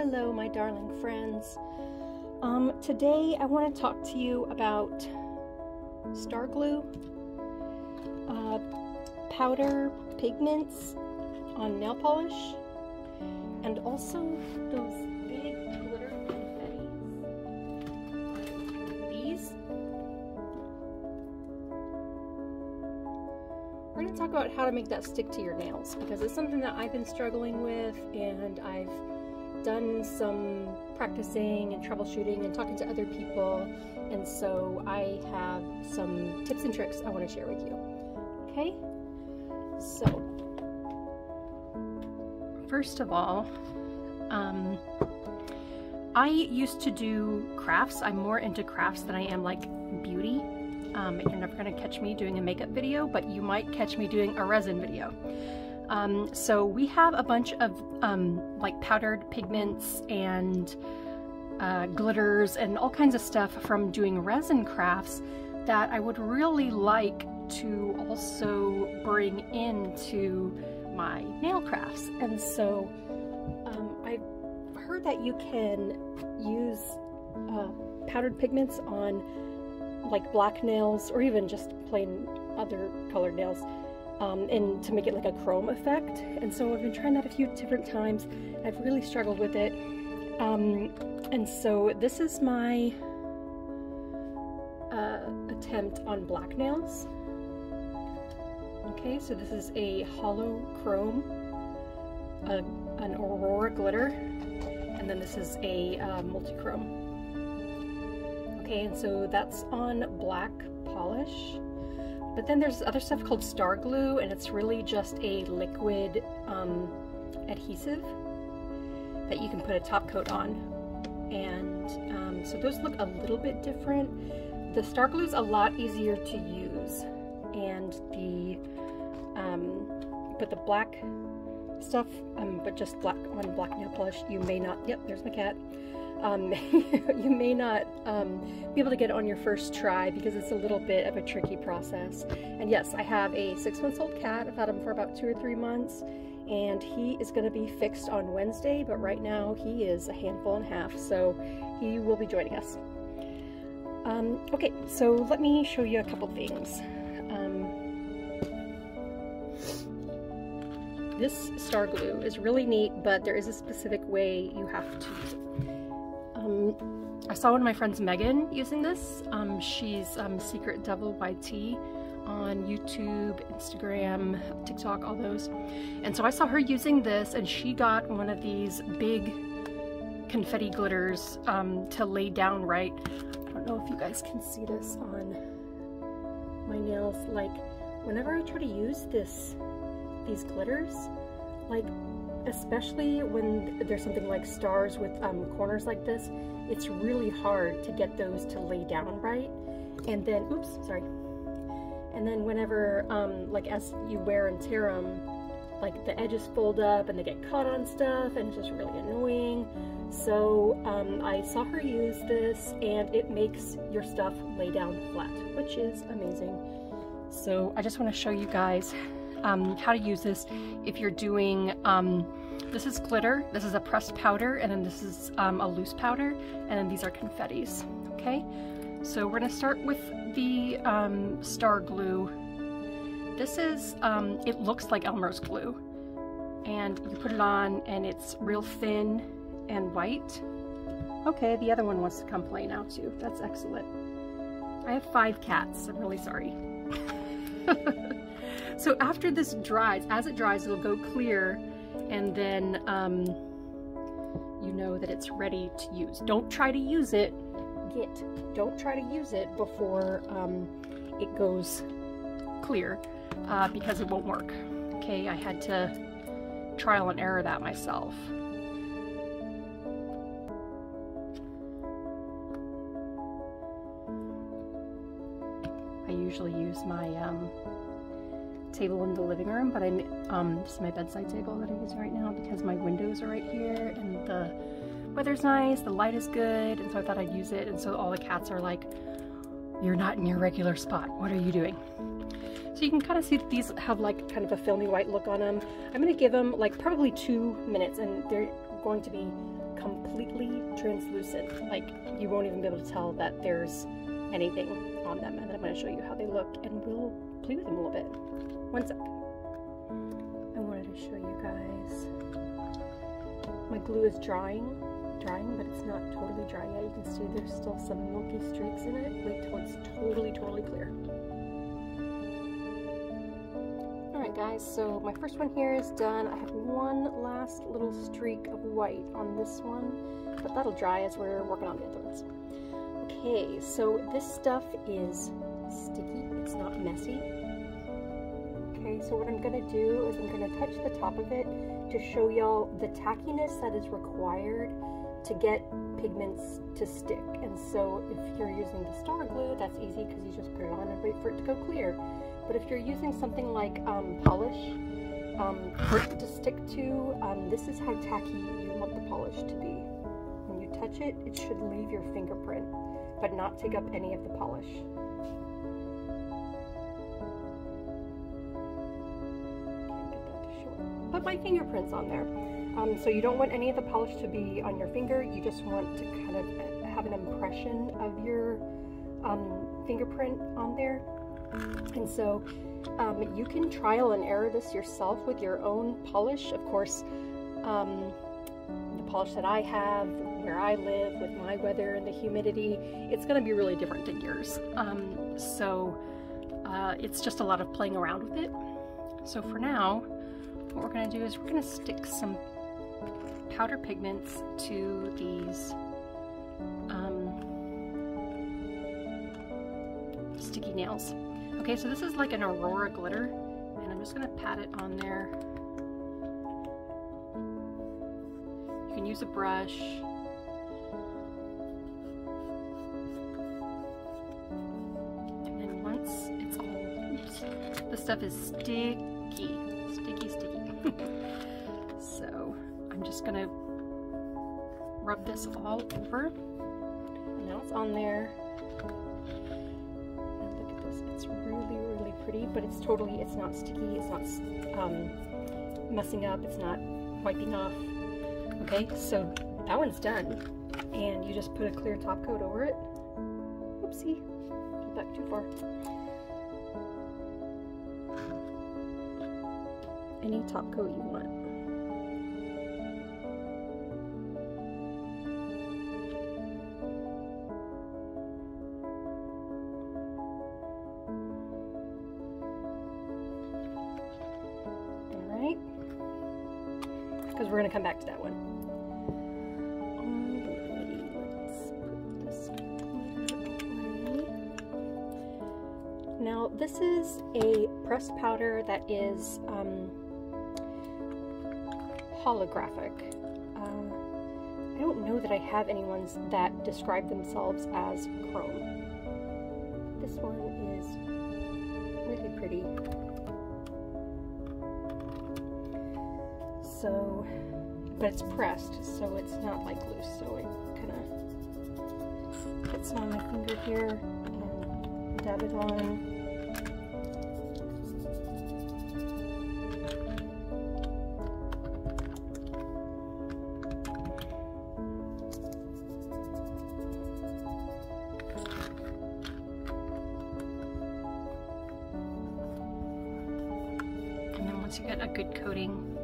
Hello, my darling friends. Today I want to talk to you about star glue, powder pigments on nail polish, and also those big glitter confettis. These. We're going to talk about how to make that stick to your nails, because it's something that I've been struggling with, and I've done some practicing and troubleshooting and talking to other people, and so I have some tips and tricks I want to share with you. Okay, so first of all, I used to do crafts. I'm more into crafts than I am like beauty. You're never going to catch me doing a makeup video, but you might catch me doing a resin video. So we have a bunch of like powdered pigments and glitters and all kinds of stuff from doing resin crafts that I would really like to also bring into my nail crafts. And so I've heard that you can use powdered pigments on like black nails or even just plain other colored nails, and to make it like a chrome effect. And so I've been trying that a few different times. I've really struggled with it. And so this is my attempt on black nails. Okay, so this is a hollow chrome, an aurora glitter, and then this is a multi-chrome. Okay, and so that's on black polish. But then there's other stuff called star glue, and it's really just a liquid adhesive that you can put a top coat on. And so those look a little bit different. The star glue is a lot easier to use, and but the black stuff, but just black on black nail polish, you may not, yep, there's my cat. You may not be able to get it on your first try because it's a little bit of a tricky process. And yes, I have a 6-month-old cat. I've had him for about 2 or 3 months, and he is going to be fixed on Wednesday, but right now he is a handful and a half, so he will be joining us. Okay, so let me show you a couple things. This star glue is really neat, but there is a specific way you have to use it. I saw one of my friends, Megan, using this. She's Secret Devil YT on YouTube, Instagram, TikTok, all those. And so I saw her using this, and she got one of these big confetti glitters to lay down right. I don't know if you guys can see this on my nails. Like, whenever I try to use these glitters, like, especially when there's something like stars with corners like this, it's really hard to get those to lay down right. And then, oops, sorry. And then whenever, like, as you wear and tear them, like, the edges fold up and they get caught on stuff, and it's just really annoying. So I saw her use this, and it makes your stuff lay down flat, which is amazing. So I just want to show you guys how to use this if you're doing, this is glitter, this is a pressed powder, and then this is a loose powder, and then these are confettis. Okay, so we're going to start with the star glue. This is, it looks like Elmer's glue, and you put it on and it's real thin and white. Okay, the other one wants to come play now too. That's excellent. I have 5 cats, I'm really sorry. So after this dries, as it dries, it'll go clear, and then you know that it's ready to use. Don't try to use it. Don't try to use it before it goes clear, because it won't work. Okay, I had to trial and error that myself. I usually use my table in the living room, but this is my bedside table that I'm using right now because my windows are right here and the weather's nice, the light is good, and so I thought I'd use it. And so all the cats are like, "You're not in your regular spot. What are you doing?" So you can kind of see that these have like kind of a filmy white look on them. I'm going to give them like probably 2 minutes, and going to be completely translucent. Like, you won't even be able to tell that there's anything on them. And then I'm going to show you how they look, and we'll play with them a little bit. One sec. I wanted to show you guys. My glue is drying, but it's not totally dry yet. You can see there's still some milky streaks in it. Wait till it's totally clear. Alright guys, so my first one here is done. I have one last little streak of white on this one, but that'll dry as we're working on the other ones. Okay, so this stuff is sticky, it's not messy. Okay, so what I'm going to do is I'm going to touch the top of it to show y'all the tackiness that is required to get pigments to stick. And so if you're using the star glue, that's easy because you just put it on and wait for it to go clear. But if you're using something like polish for it to stick to, this is how tacky you want the polish to be. When you touch it, it should leave your fingerprint, but not take up any of the polish. Put my fingerprints on there. So you don't want any of the polish to be on your finger, you just want to kind of have an impression of your fingerprint on there. And so you can trial and error this yourself with your own polish. Of course, the polish that I have, where I live, with my weather and the humidity, it's going to be really different than yours. It's just a lot of playing around with it. So for now, what we're going to do is we're going to stick some powder pigments to these sticky nails. Okay, so this is like an Aurora glitter, and I'm just going to pat it on there. You can use a brush. And then once it's all, oops, this stuff is sticky. So I'm just gonna rub this all over, and now it's on there. And look at this, it's really pretty, but it's not sticky, it's not messing up, it's not wiping off. Okay, so that one's done, and you just put a clear top coat over it. Oopsie, went back too far. Any top coat you want. Alright, because we're going to come back to that one. Let's put this away. Now this is a pressed powder that is holographic. I don't know that I have any ones that describe themselves as chrome. This one is really pretty. So, but it's pressed, so it's not like loose. So I kind of get some on my finger here and dab it on. Once you get a good coating,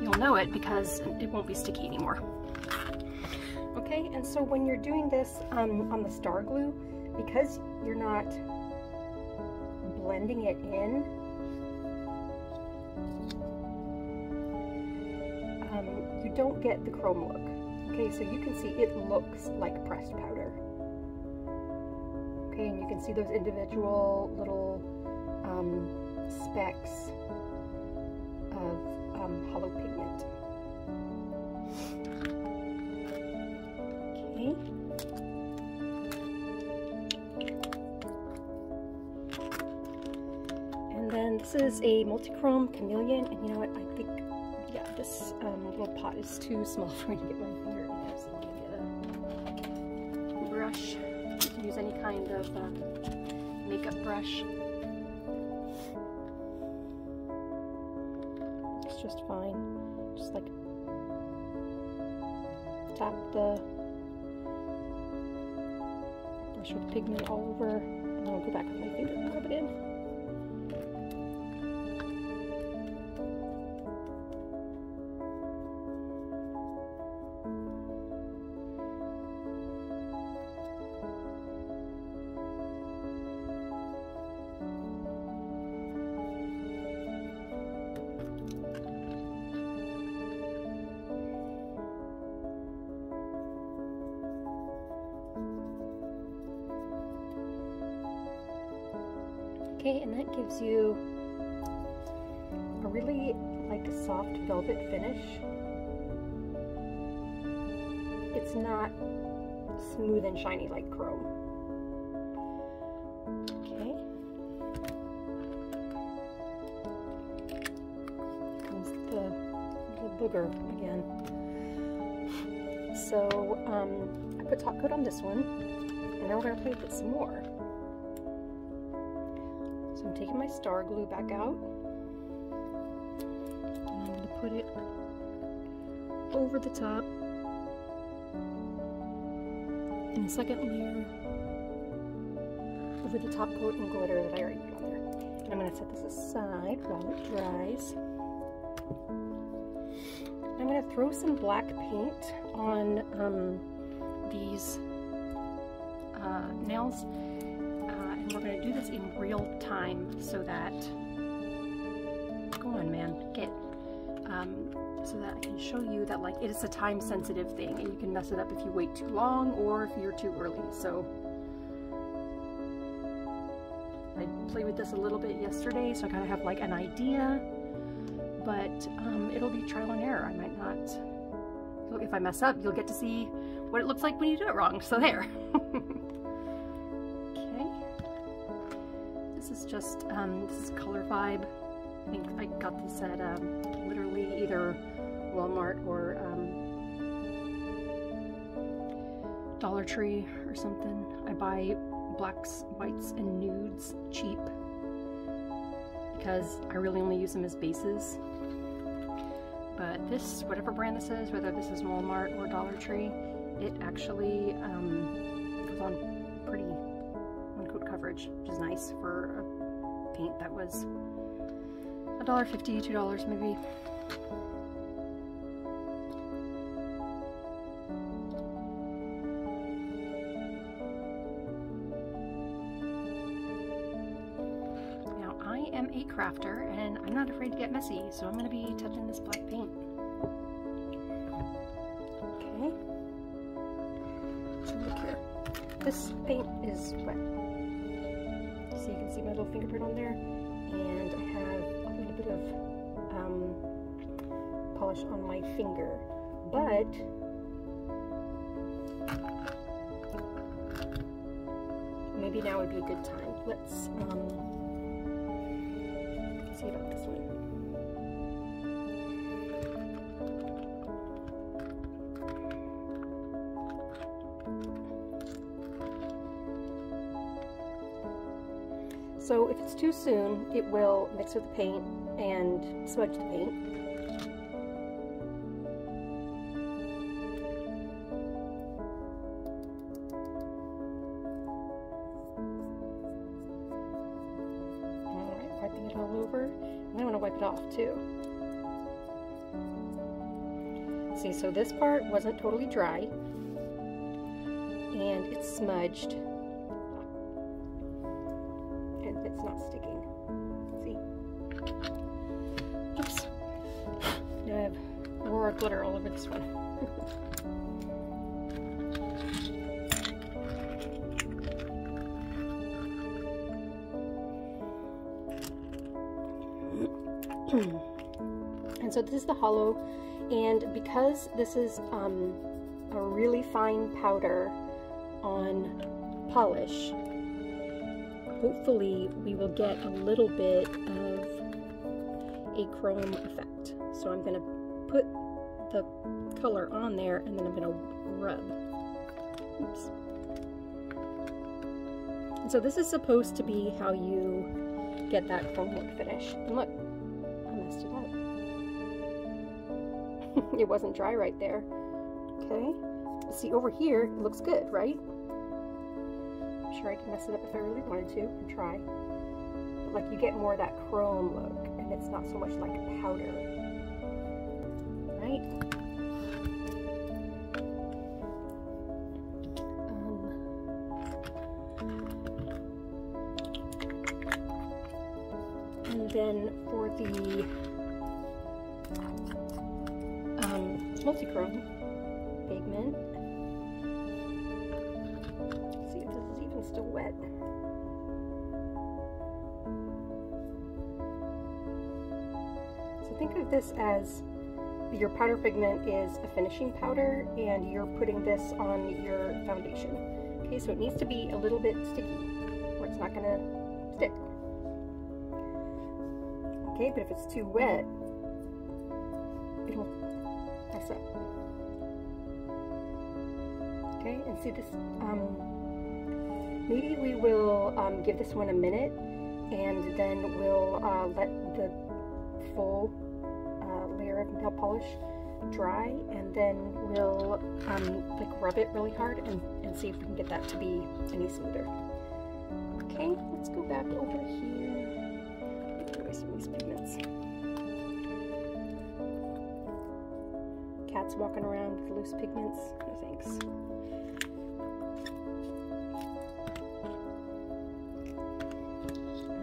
you'll know it because it won't be sticky anymore. Okay, and so when you're doing this on the star glue, because you're not blending it in, you don't get the chrome look. Okay, so you can see it looks like pressed powder. Okay, and you can see those individual little specks of hollow pigment. Okay. And then this is a multi-chrome chameleon, and you know what, I think, yeah, this little pot is too small for me to get my finger in there, so I'm gonna get a brush. You can use any kind of makeup brush. Just fine, just like tap the brush with pigment all over, and I'll go back with my finger and rub it in. Okay, and that gives you a really like a soft velvet finish. It's not smooth and shiny like chrome. Okay. Here comes the booger again. So I put top coat on this one, and now we're going to play with it some more. So I'm taking my star glue back out, and I'm going to put it over the top in the second layer over the top coat and glitter that I already put on there. And I'm going to set this aside while it dries. I'm going to throw some black paint on these nails. We're going to do this in real time so that, go on man, get, so that I can show you that like it is a time sensitive thing and you can mess it up if you wait too long or if you're too early. So I played with this a little bit yesterday, so I kind of have like an idea, but it'll be trial and error. I might not, if I mess up, you'll get to see what it looks like when you do it wrong. So there. This is just, this is Color Vibe. I think I got this at literally either Walmart or Dollar Tree or something. I buy blacks, whites, and nudes cheap because I really only use them as bases. But this, whatever brand this is, whether this is Walmart or Dollar Tree, it actually goes on pretty coat coverage, which is nice for a paint that was $1.50, $2 maybe. Now I am a crafter and I'm not afraid to get messy, so I'm going to be touching this black paint. Okay. So look here. This paint is wet. So you can see my little fingerprint on there, and I have a little bit of polish on my finger, but maybe now would be a good time. Let's see about this one. So if it's too soon, it will mix with the paint and smudge the paint. Alright, wiping it all over. And I want to wipe it off too. See, so this part wasn't totally dry, and it's smudged. It's not sticking. See? Oops. Now I have Aurora glitter all over this one. And so this is the hollow, and because this is a really fine powder on polish, hopefully we will get a little bit of a chrome effect. So I'm going to put the color on there, and then I'm going to rub. Oops. And so this is supposed to be how you get that chrome look finish. And look, I messed it up. It wasn't dry right there. Okay, see over here, it looks good, right? I'm sure I could mess it up if I really wanted to and try. But like you get more of that chrome look, and it's not so much like powder, right? And then for the multi-chrome pigment, let's see if this is even still wet. So think of this as your powder pigment is a finishing powder and you're putting this on your foundation. Okay, so it needs to be a little bit sticky or it's not gonna stick. Okay, but if it's too wet, it'll mess up. Okay, and see this, maybe we will give this one a minute and then we'll let the full layer of nail polish dry, and then we'll like rub it really hard and see if we can get that to be any smoother. Okay, let's go back over here. Get away some of these pigments. Cats walking around with loose pigments. No thanks.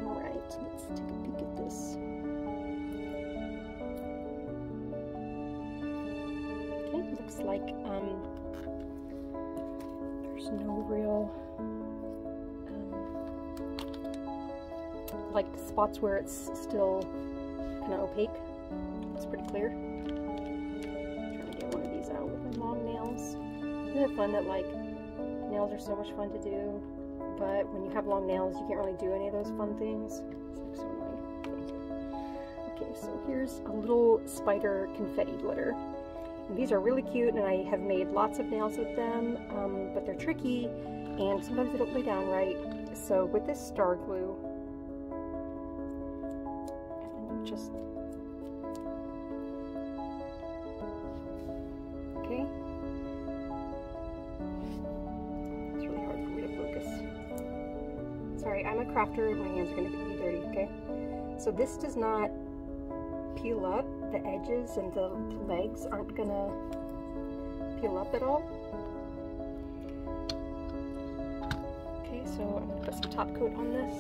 Alright, let's take a peek at this. Okay, looks like there's no real like spots where it's still kind of opaque. It's pretty clear. Long nails. Isn't it fun that like nails are so much fun to do, but when you have long nails you can't really do any of those fun things. It's like so annoying. Okay, so here's a little spider confetti glitter. And these are really cute and I have made lots of nails with them, but they're tricky and sometimes they don't lay down right. So with this star glue, and then you just okay. It's really hard for me to focus. Sorry, I'm a crafter, my hands are going to be dirty, okay? So this does not peel up. The edges and the legs aren't going to peel up at all. Okay, so I'm going to put some top coat on this.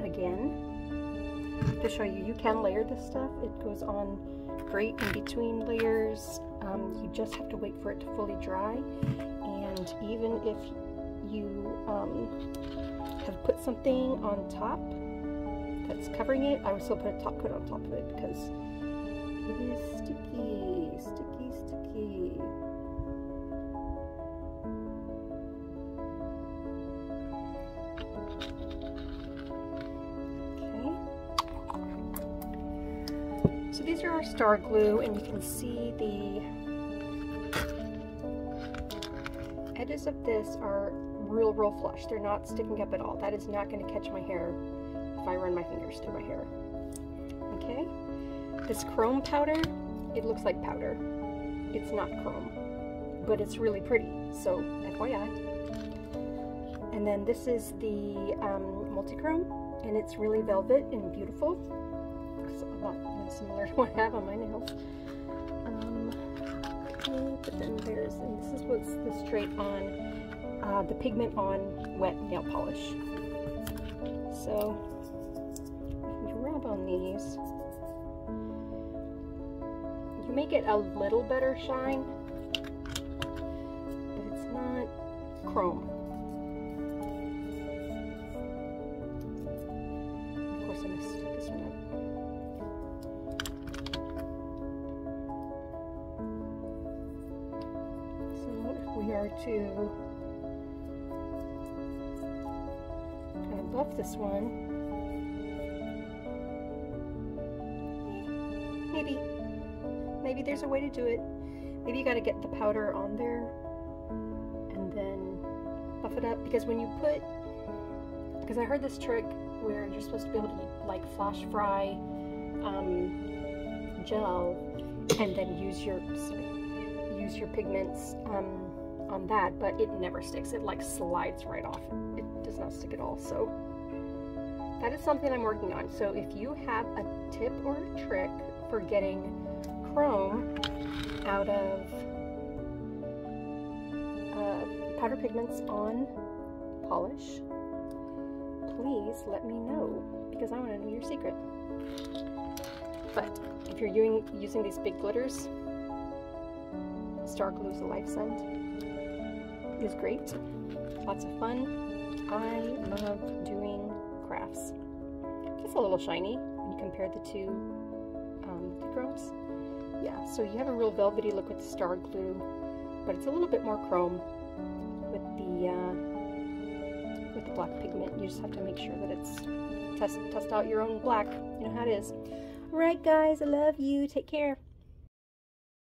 Again, to show you, you can layer this stuff. It goes on great in between layers. You just have to wait for it to fully dry, and even if you have put something on top that's covering it, I would still put a top coat on top of it because it is sticky, sticky, sticky. So these are our star glue, and you can see the edges of this are real flush. They're not sticking up at all. That is not going to catch my hair if I run my fingers through my hair. Okay? This chrome powder, it looks like powder. It's not chrome, but it's really pretty, so FYI. And then this is the multi-chrome, and it's really velvet and beautiful. Looks a lot similar to what I have on my nails. Okay, but then there's, and this is what's the straight on, the pigment on wet nail polish. So, if you rub on these, you may get a little better shine, but it's not chrome. Of course I messed this one up. We are to kind of buff this one. Maybe there's a way to do it. Maybe you got to get the powder on there and then buff it up, because when you put, because I heard this trick where you're supposed to be able to like flash fry gel and then use your, sorry, use your pigments on that, but it never sticks. It like slides right off. It does not stick at all. So that is something I'm working on. So if you have a tip or a trick for getting chrome out of powder pigments on polish, please let me know, because I want to know your secret. But if you're using these big glitters, Star Glue's a life scent is great. Lots of fun. I love doing crafts. It's a little shiny when you compare the two chromes. Yeah, so you have a real velvety look with the Star Glue, but it's a little bit more chrome with the black pigment. You just have to make sure that it's test out your own black. You know how it is. All right, guys, I love you. Take care.